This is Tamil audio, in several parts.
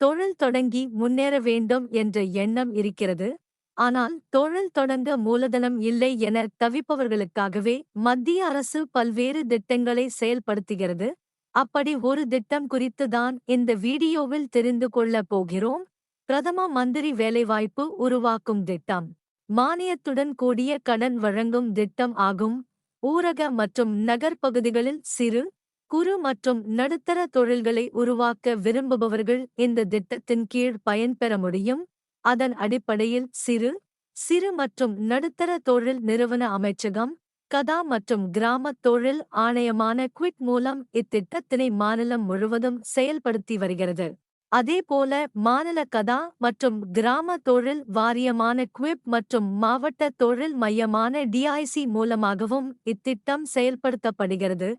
தொழில் தொடங்கி முன்னேற வேண்டும் என்ற எண்ணம் இருக்கிறது. ஆனால் தொழில் தொடங்க மூலதனம் இல்லை என தவிப்பவர்களுக்காகவே மத்திய அரசு பல்வேறு திட்டங்களை செயல்படுத்துகிறது. அப்படி ஒரு திட்டம் குறித்து தான் இந்த வீடியோவில் தெரிந்து கொள்ளப் போகிறோம். பிரதம மந்திரி வேலைவாய்ப்பு உருவாக்கும் திட்டம். மானியத்துடன் கூடிய கடன் வழங்கும் திட்டம் ஆகும். ஊரக மற்றும் நகர்ப்பகுதிகளில் சிறு, குறு மற்றும் நடுத்தர தொழில்களை உருவாக்க விரும்புபவர்கள் இந்த திட்டத்தின் கீழ் பயன்பெற முடியும். அதன் அடிப்படையில் சிறு மற்றும் நடுத்தர தொழில் நிறுவன அமைச்சகம், கதா மற்றும் கிராம தொழில் ஆணையமான குவிட் மூலம் இத்திட்டத்தினை மாநிலம் முழுவதும் செயல்படுத்தி வருகிறது. அதேபோல மாநில கதா மற்றும் கிராம தொழில் வாரியமான குவிப் மற்றும் மாவட்ட தொழில் மையமான டிஐசி மூலமாகவும் இத்திட்டம் செயல்படுத்தப்படுகிறது.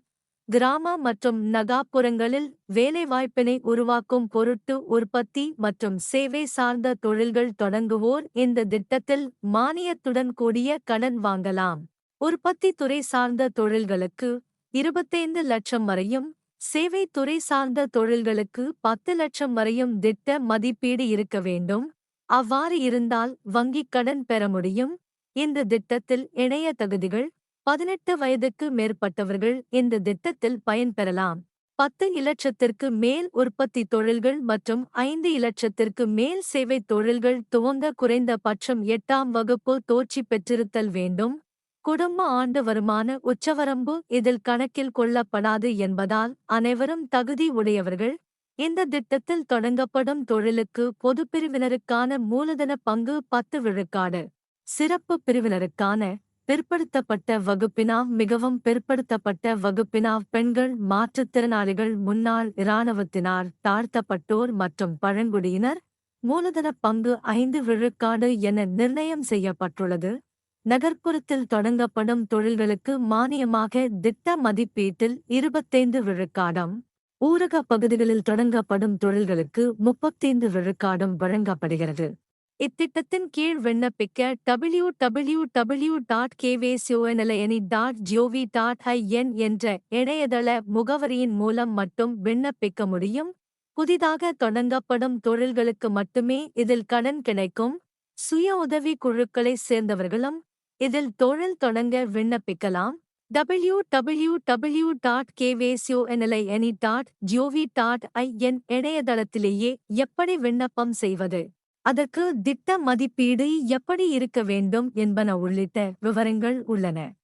கிராம மற்றும் நகாப்புறங்களில் வேலைவாய்ப்பினை உருவாக்கும் பொருட்டு உற்பத்தி மற்றும் சேவை சார்ந்த தொழில்கள் தொடங்குவோர் இந்த திட்டத்தில் மானியத்துடன் கூடிய கடன் வாங்கலாம். உற்பத்தி துறை சார்ந்த தொழில்களுக்கு 25 லட்சம் வரையும், சேவை துறை சார்ந்த தொழில்களுக்கு 10 லட்சம் வரையும் திட்ட மதிப்பீடு இருக்க வேண்டும். அவ்வாறு இருந்தால் வங்கிக் கடன் பெற முடியும். இந்த திட்டத்தில் இணைய தகுதிகள்: 18 வயதுக்கு மேற்பட்டவர்கள் இந்த திட்டத்தில் பயன்பெறலாம். 10 இலட்சத்திற்கு மேல் உற்பத்தி தொழில்கள் மற்றும் 5 இலட்சத்திற்கு மேல் சேவை தொழில்கள் துவங்க குறைந்தபட்சம் 8ஆம் வகுப்பு தேர்ச்சி பெற்றிருத்தல் வேண்டும். குடும்ப ஆண்டு வருமான உச்சவரம்பு இதில் கணக்கில் கொள்ளப்படாது என்பதால் அனைவரும் தகுதி உடையவர்கள். இந்த திட்டத்தில் தொடங்கப்படும் தொழிலுக்கு பொதுப்பிரிவினருக்கான மூலதன பங்கு 10 விழுக்காடு. சிறப்பு பிரிவினருக்கான பிற்படுத்தப்பட்ட வகுப்பினார், மிகவும் பிற்படுத்தப்பட்ட நிறுவனத்தினர், பெண்கள், மாற்றுத்திறனாளிகள், முன்னாள் இராணுவத்தினர், தாழ்த்தப்பட்டோர் மற்றும் பழங்குடியினர் மூலதன பங்கு 5 விழுக்காடு என நிர்ணயம் செய்யப்பட்டுள்ளது. நகர்ப்புறத்தில் தொடங்கப்படும் தொழில்களுக்கு மானியமாக திட்ட மதிப்பீட்டில் 25 விழுக்காடும், ஊரக பகுதிகளில் தொடங்கப்படும் தொழில்களுக்கு 35 விழுக்காடும் வழங்கப்படுகிறது. இத்திட்டத்தின் கீழ் விண்ணப்பிக்க www.kvconline.gov.in என்ற இணையதள முகவரியின் மூலம் மட்டும் விண்ணப்பிக்க முடியும். புதிதாக தொடங்கப்படும் தொழில்களுக்கு மட்டுமே இதில் கடன் கிடைக்கும். சுய உதவி குழுக்களை சேர்ந்தவர்களும் இதில் தொழில் தொடங்க விண்ணப்பிக்கலாம். www.kvconline.gov.in இணையதளத்திலேயே எப்படி விண்ணப்பம் செய்வது, அதற்கு திட்ட மதிப்பீடு எப்படி இருக்க வேண்டும் என்பன உள்ளிட்ட விவரங்கள் உள்ளன.